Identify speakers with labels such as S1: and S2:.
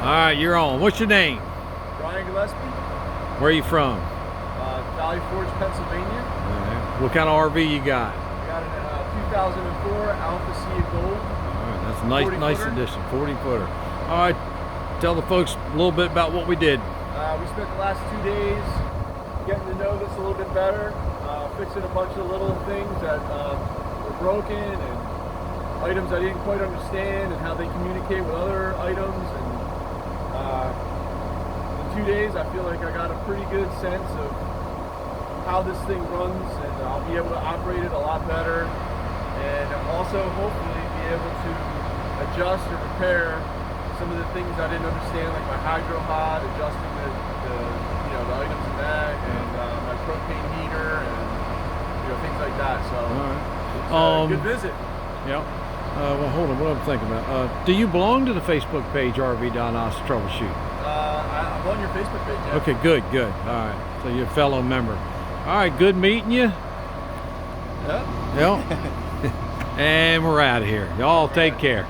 S1: All right, you're on. What's your name?
S2: Brian Gillespie.
S1: Where are you from?
S2: Valley Forge, Pennsylvania.
S1: All right. What kind of RV you got?
S2: I got a 2004 Alpha Sea Gold.
S1: All right, that's a nice addition, 40-footer. All right, tell the folks a little bit about what we did.
S2: We spent the last 2 days getting to know this a little bit better, fixing a bunch of little things that were broken and items I didn't quite understand and how they communicate with other items. And in 2 days, I feel like I got a pretty good sense of how this thing runs, and I'll be able to operate it a lot better, and also hopefully be able to adjust or repair some of the things I didn't understand, like my hydro hod, adjusting the items in that, and my propane heater, and things like that. So
S1: all right.
S2: Good visit.
S1: Yeah. Well, hold on. What I'm thinking about? Do you belong to the Facebook page Rvdiagnostics Troubleshoot?
S2: I'm on your Facebook page. Yeah.
S1: Okay, good. All right. So you're a fellow member. All right. Good meeting you.
S2: Yeah.
S1: Yeah. And we're out of here. Y'all take care.